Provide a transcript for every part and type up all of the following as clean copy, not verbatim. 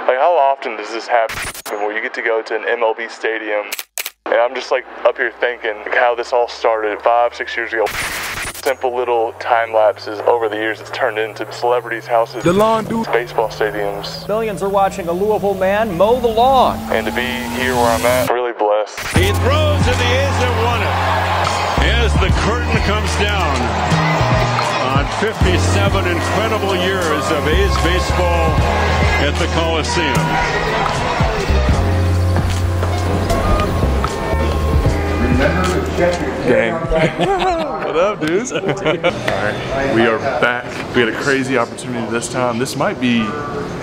Like, how often does this happen where you get to go to an MLB stadium and I'm just like up here thinking like, how this all started 5-6 years ago. Simple little time lapses over the years it's turned into celebrities' houses, the lawn dude, baseball stadiums. Millions are watching a Louisville man mow the lawn. And to be here where I'm at, really blessed. He throws and the A's have won it. As the curtain comes down on 57 incredible years of A's baseball at the Coliseum. Gang. What up, dudes? Alright, we are back. We had a crazy opportunity this time. This might be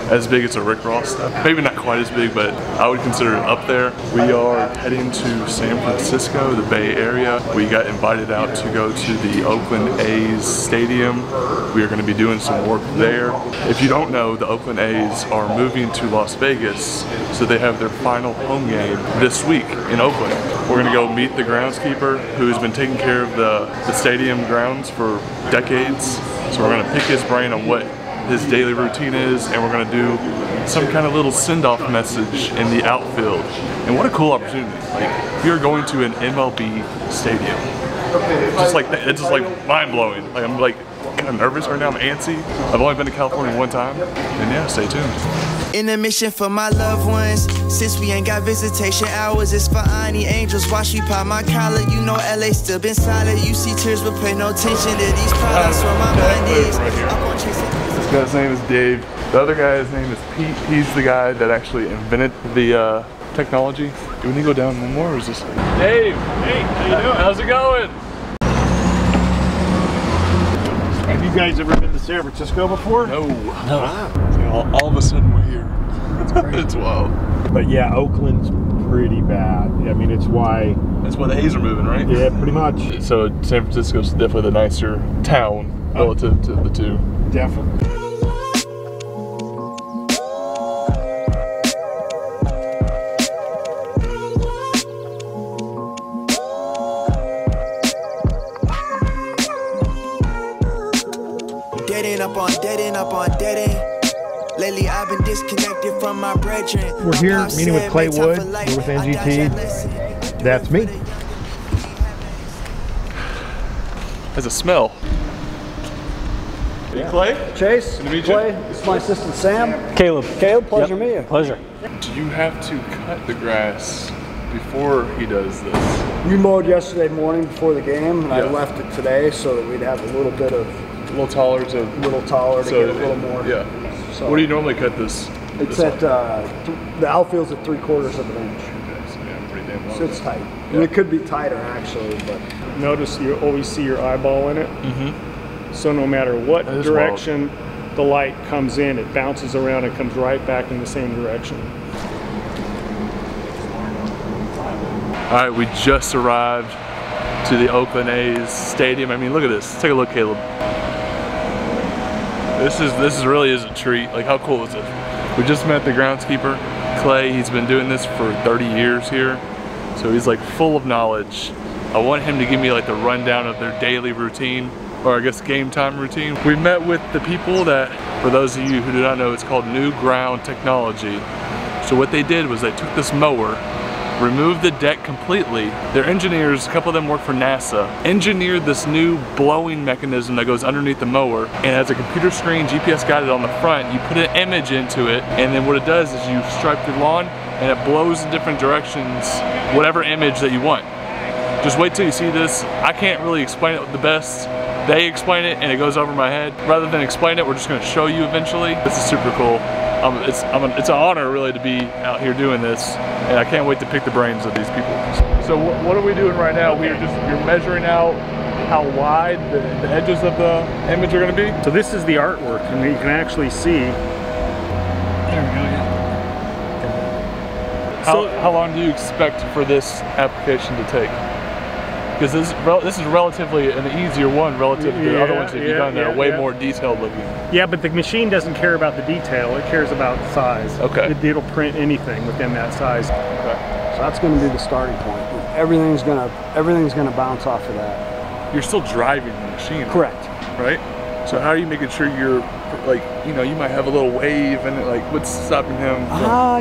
as big as a Rick Ross stuff. Maybe not quite as big, but I would consider it up there. We are heading to San Francisco, the Bay Area. We got invited out to go to the Oakland A's stadium. We are going to be doing some work there. If you don't know, the Oakland A's are moving to Las Vegas, so they have their final home game this week in Oakland. We're going to go meet the groundskeeper who's been taking care of the stadium grounds for decades. So we're going to pick his brain on what his daily routine is, and we're going to do some kind of little send-off message in the outfield. And what a cool opportunity. Like, we are going to an MLB stadium. Just like that, it's just like mind-blowing. Like, I'm like kind of nervous right now, I'm antsy. I've only been to California one time, and yeah, stay tuned. In a mission for my loved ones, since we ain't got visitation hours, it's for Ani Angels. Watch me pop my collar, you know LA still been solid. You see tears but pay no attention to these products where my mind is. This guy's name is Dave. The other guy's name is Pete. He's the guy that actually invented the technology. Do we need to go down one more, or is this? Dave! Hey, how you doing? How's it going? Have you guys ever been to San Francisco before? No. All of a sudden we're here. It's wild. But yeah, Oakland's pretty bad. I mean, it's why the A's are moving, right? Yeah, pretty much. So San Francisco's definitely the nicer town relative to the two. Definitely. Dead end. Lately I've been disconnected from my brethren. We're here meeting with Clay Wood. We're with NGT. That's me. Has a smell. Yeah. Clay? Chase, Good to meet Clay, you. this is my assistant Sam. Caleb. Caleb, pleasure to meet you. Pleasure. Do you have to cut the grass before he does this? We mowed yesterday morning before the game, and I Yeah. left it today so that we'd have a little bit of A little taller to to get a little more. Yeah. So What do you normally cut this? it's at the outfield's at 3/4 of an inch, Yeah, pretty damn long. so it's tight. I mean, it could be tighter actually, but Notice you always see your eyeball in it. Mm-hmm. So no matter what That is direction the light comes in, it bounces around and comes right back in the same direction. All right, we just arrived to the Oakland A's stadium. I mean, look at this. Take a look, Caleb. This really is a treat. Like, how cool is this? We just met the groundskeeper, Clay. He's been doing this for 30 years here, so he's like full of knowledge. I want him to give me like the rundown of their daily routine, or I guess game time routine. We met with the people that, for those of you who do not know, it's called New Ground Technology. So what they did was they took this mower, removed the deck completely. Their engineers, a couple of them work for NASA, engineered this new blowing mechanism that goes underneath the mower and has a computer screen, GPS guided on the front. You put an image into it, and then what it does is you stripe your lawn and it blows in different directions, whatever image that you want. Just wait till you see this. I can't really explain it the best. They explain it and it goes over my head. Rather than explain it, we're just gonna show you eventually. This is super cool. It's an honor really to be out here doing this, and I can't wait to pick the brains of these people. So what are we doing right now? You're measuring out how wide the edges of the image are going to be? So this is the artwork, and you can actually see. There we go, yeah. How long do you expect for this application to take? Because this is relatively an easier one relative to the other ones that you've done that are way more detailed looking. Yeah, but the machine doesn't care about the detail, it cares about the size. Okay. It'll print anything within that size. Okay. so that's going to be the starting point. Everything's gonna bounce off of that. You're still driving the machine. Correct. Right? So how are you making sure you're like, you know, you might have a little wave and it, like, what's stopping him?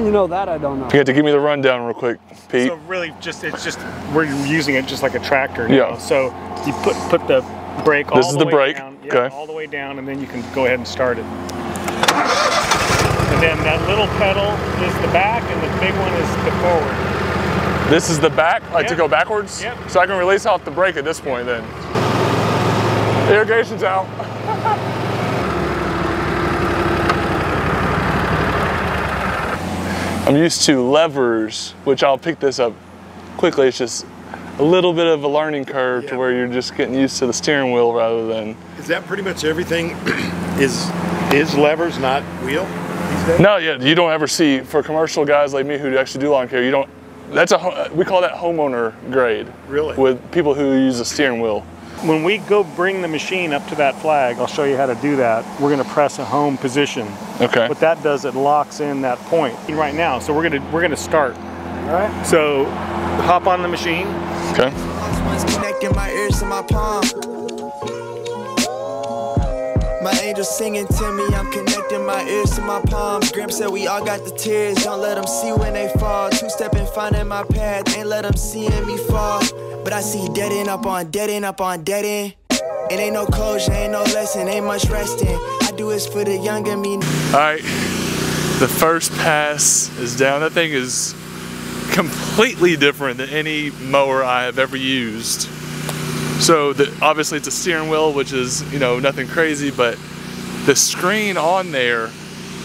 You know, that I don't know. You have to give me the rundown real quick, Pete. So really, it's just we're using it just like a tractor now. Yeah. So you put the brake all This is the way brake. down. Yeah, Okay. all the way down, and then you can go ahead and start it. And then that little pedal is the back, and the big one is the forward. This is the back, like to Yep. go backwards? Yep. So I can release off the brake at this point then. Irrigation's out. I'm used to levers, which I'll pick this up quickly. It's just a little bit of a learning curve to where you're just getting used to the steering wheel rather than... Is that pretty much everything is levers, not wheel these days? No, yeah, you don't ever see, for commercial guys like me who actually do lawn care, you don't, we call that homeowner grade. Really? With people who use a steering wheel. When we go bring the machine up to that flag, I'll show you how to do that. We're gonna press a home position. Okay. What that does, it locks in that point right now. So we're gonna start. All right. So hop on the machine. Okay. Connecting my ears to my palm. My angels singing to me, I'm connecting my ears to my palms. Grim said we all got the tears, don't let them see when they fall. Two-stepping, finding my path, ain't let them seeing me fall. But I see dead end up on dead end up on dead end. It ain't no closure, ain't no lesson, ain't much resting. I do this for the younger me. All right, the first pass is down. That thing is completely different than any mower I have ever used. So obviously it's a steering wheel, which is, you know, nothing crazy, but the screen on there,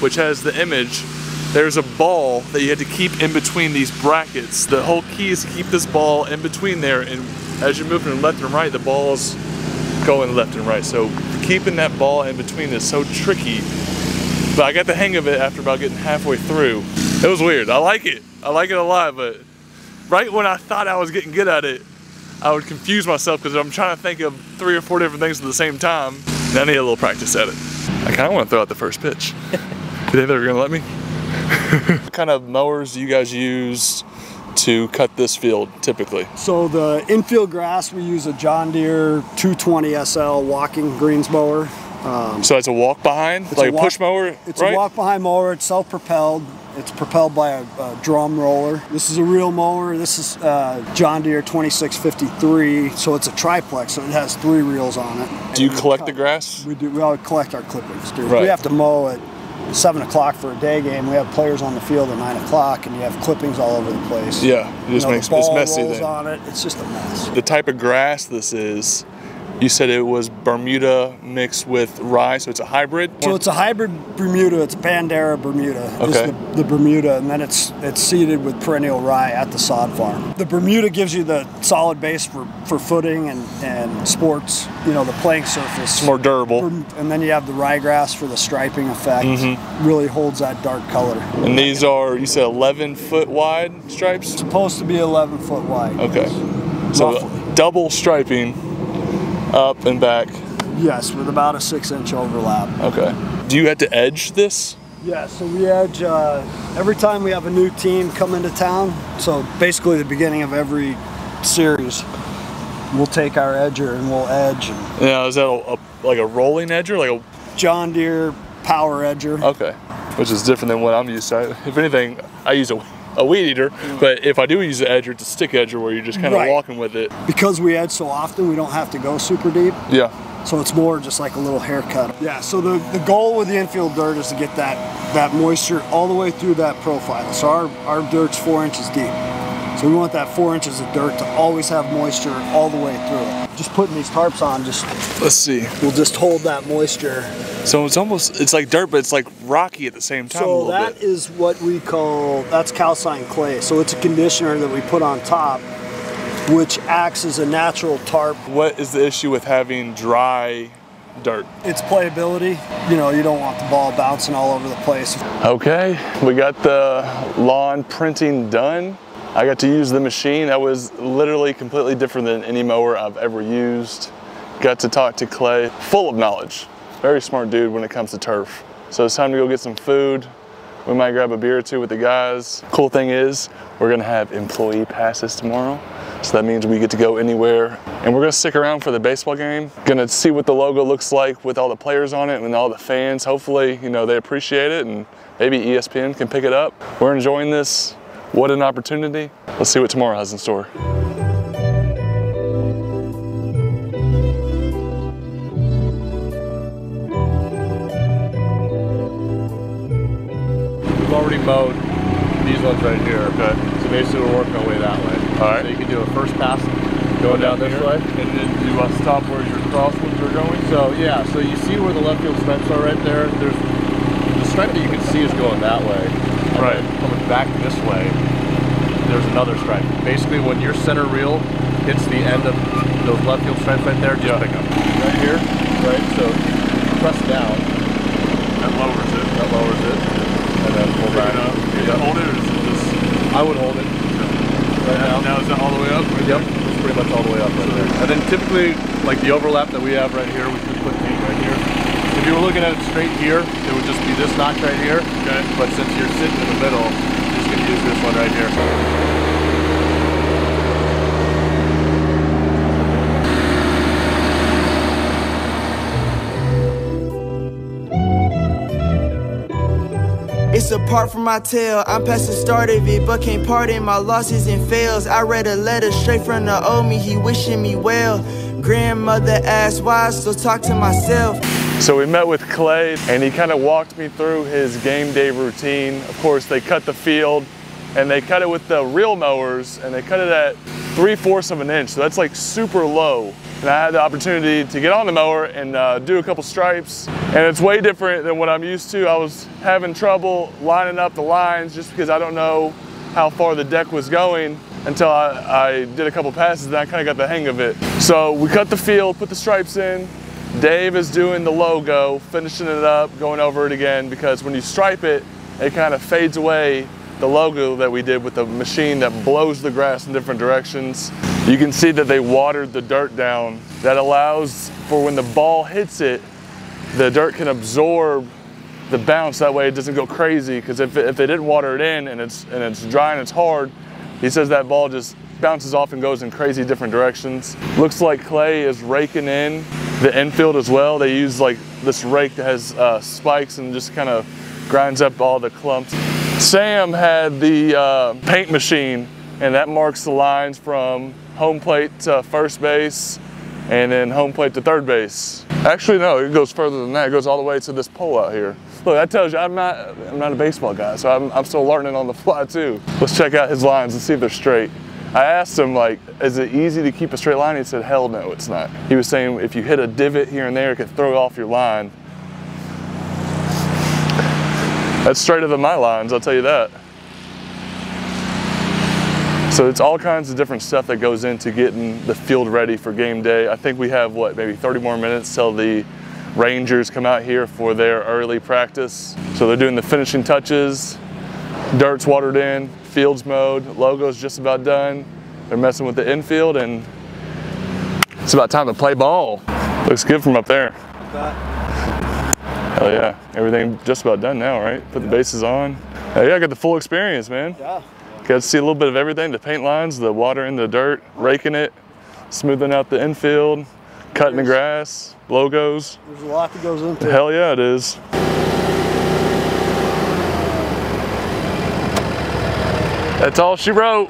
which has the image, there's a ball that you have to keep in between these brackets. The whole key is to keep this ball in between there, and as you're moving left and right, the ball's going left and right. So keeping that ball in between is so tricky. But I got the hang of it after about getting halfway through. It was weird. I like it a lot, but right when I thought I was getting good at it, I would confuse myself because I'm trying to think of 3 or 4 different things at the same time. And I need a little practice at it. I kind of want to throw out the first pitch. You think they're gonna let me? What kind of mowers do you guys use to cut this field typically? So the infield grass, we use a John Deere 220 SL walking greens mower. So it's a walk behind, like a push mower, It's right? a walk behind mower. It's self-propelled. It's propelled by a drum roller. This is a real mower. This is John Deere 2653. So it's a triplex. So it has 3 reels on it. Do you collect the grass? We do. We all collect our clippings, dude. Right. We have to mow at 7 o'clock for a day game. We have players on the field at 9 o'clock, and you have clippings all over the place. Yeah, it just makes the ball it's messy rolls then. on it. It's just a mess. The type of grass this is, you said it was Bermuda mixed with rye, so it's a hybrid? So it's a hybrid Bermuda. It's Bandera Bermuda. Okay. It's the Bermuda, and then it's seeded with perennial rye at the sod farm. The Bermuda gives you the solid base for footing and sports, you know, the playing surface. It's more durable. And then you have the ryegrass for the striping effect. Really holds that dark color. And these are, you said 11-foot wide stripes? Supposed to be 11 foot wide. Okay. So Roughly. double striping up and back. Yes, with about a 6-inch overlap. Okay. Do you have to edge this? Yeah, so we edge every time we have a new team come into town. So basically the beginning of every series, we'll take our edger and we'll edge. Yeah, is that like a rolling edger? Like a John Deere power edger. Okay, which is different than what I'm used to. If anything, I use a weed eater, but if I do use an edger, it's a stick edger where you're just kind of walking with it. Because we edge so often, we don't have to go super deep. Yeah. So it's more just like a little haircut. Yeah, so the goal with the infield dirt is to get that moisture all the way through that profile. So our dirt's 4 inches deep. So we want that 4 inches of dirt to always have moisture all the way through it. Just putting these tarps on, Let's see. We'll just hold that moisture. So it's like dirt, but it's like rocky at the same time. So that is what we call, that's calcined clay. So it's a conditioner that we put on top, which acts as a natural tarp. What is the issue with having dry dirt? It's playability. You know, you don't want the ball bouncing all over the place. Okay, we got the lawn printing done. I got to use the machine. That was literally completely different than any mower I've ever used. Got to talk to Clay, full of knowledge. Very smart dude when it comes to turf. So it's time to go get some food. We might grab a beer or two with the guys. Cool thing is, we're gonna have employee passes tomorrow. So that means we get to go anywhere. And we're gonna stick around for the baseball game. Gonna see what the logo looks like with all the players on it and all the fans. Hopefully, you know, they appreciate it and maybe ESPN can pick it up. We're enjoying this. What an opportunity. Let's see what tomorrow has in store. We've already mowed these ones right here. Okay. So basically we're working our way that way. All right. So you can do a first pass going down this way. And then do stop where your crosswinds are going? So yeah, so you see where the left field stripes are right there? There's the stripe that you can see is going that way. And right. then coming back this way, there's another stripe. Basically when your center reel hits the end of those left field stripes right there, just pick them. Right here, right? So press down. That lowers it. That lowers it. And then pull back. Is it hold it or is it just? I would hold it. Right now. Now is that all the way up? Right Yep, it's pretty much all the way up right there. And then typically, like the overlap that we have right here, we could put paint right here. If you were looking at it straight here, it would just be this notch right here. Okay. But since you're sitting in the middle, you're just gonna use this one right here. It's a part from my tale. I'm past the start of it, but can't pardon my losses and fails. I read a letter straight from the old me, he wishing me well. Grandmother asked why, so talk to myself. So we met with Clay and he kind of walked me through his game day routine. Of course, they cut the field and they cut it with the real mowers and they cut it at 3/4 of an inch. So that's like super low. And I had the opportunity to get on the mower and do a couple stripes. And it's way different than what I'm used to. I was having trouble lining up the lines just because I don't know how far the deck was going until I did a couple passes and I kind of got the hang of it. So we cut the field, put the stripes in. Dave is doing the logo, finishing it up, going over it again, because when you stripe it, it kind of fades away the logo that we did with the machine that blows the grass in different directions. You can see that they watered the dirt down. That allows for when the ball hits it, the dirt can absorb the bounce. That way it doesn't go crazy, because if they didn't water it in and it's dry and it's hard, he says that ball just bounces off and goes in crazy different directions. Looks like Clay is raking in the infield as well. They use like this rake that has spikes and just kind of grinds up all the clumps. Sam had the paint machine, and that marks the lines from home plate to first base and then home plate to third base. Actually, no, it goes further than that. It goes all the way to this pole out here. Look, that tells you I'm not a baseball guy, so I'm still learning on the fly too. Let's check out his lines and see if they're straight. I asked him, like, is it easy to keep a straight line? He said, hell no, it's not. He was saying if you hit a divot here and there, it could throw off your line. That's straighter than my lines, I'll tell you that. So it's all kinds of different stuff that goes into getting the field ready for game day. I think we have, what, maybe 30 more minutes till the Rangers come out here for their early practice. So they're doing the finishing touches, dirt's watered in, field's mowed, logo's just about done. They're messing with the infield and it's about time to play ball. Looks good from up there. Hell yeah, everything just about done now, right? Put the bases on. Hell yeah, I got the full experience, man. Yeah. Got to see a little bit of everything, the paint lines, the water in the dirt, raking it, smoothing out the infield, cutting the grass, logos. There's a lot that goes into it. Hell yeah, it is. That's all she wrote.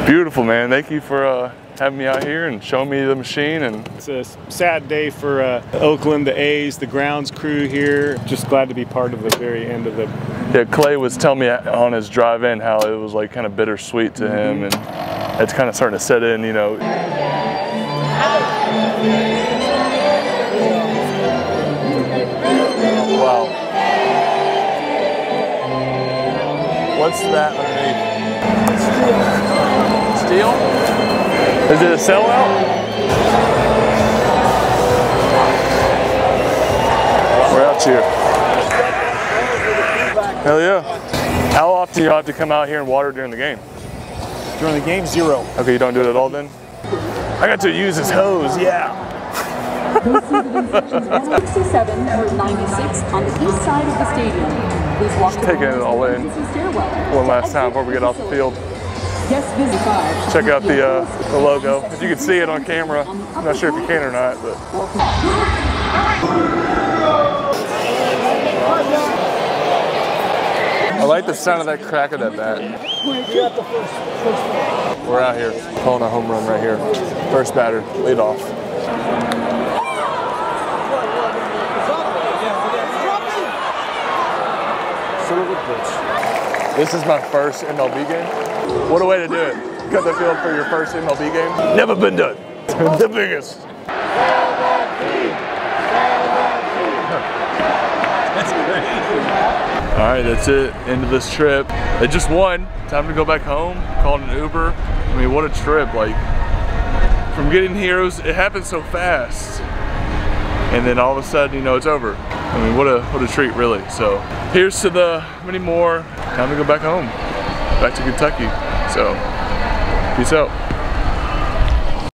Beautiful, man. Thank you for having me out here and showing me the machine. And it's a sad day for Oakland, the A's, the grounds crew here. Just glad to be part of the very end of the. Yeah, Clay was telling me on his drive in how it was like kind of bittersweet to him, and it's kind of starting to set in, you know. Wow. What's that underneath? Steel? Is it a sellout? We're out here. Hell yeah. How often do you have to come out here and water during the game? During the game, 0. Okay, you don't do it at all then? I got to use his hose, yeah. 67 or 96 on the east side of the stadium. Please walk Just taking it all in one last time before we get off the field. Guest visit 5. Check out the logo. If you can see it on camera, I'm not sure if you can or not, but. I like the sound of that crack of that bat. We're out here, calling a home run right here. First batter, lead off. This is my first MLB game. What a way to do it. Cut the field for your first MLB game. Never been done. The biggest. That's great. All right, that's it. End of this trip. It just won. Time to go back home. Called an Uber. I mean, what a trip. Like, from getting here, it happened so fast. And then all of a sudden, you know, it's over. I mean, what a treat, really. So here's to the many more. Time to go back home, back to Kentucky. So peace out.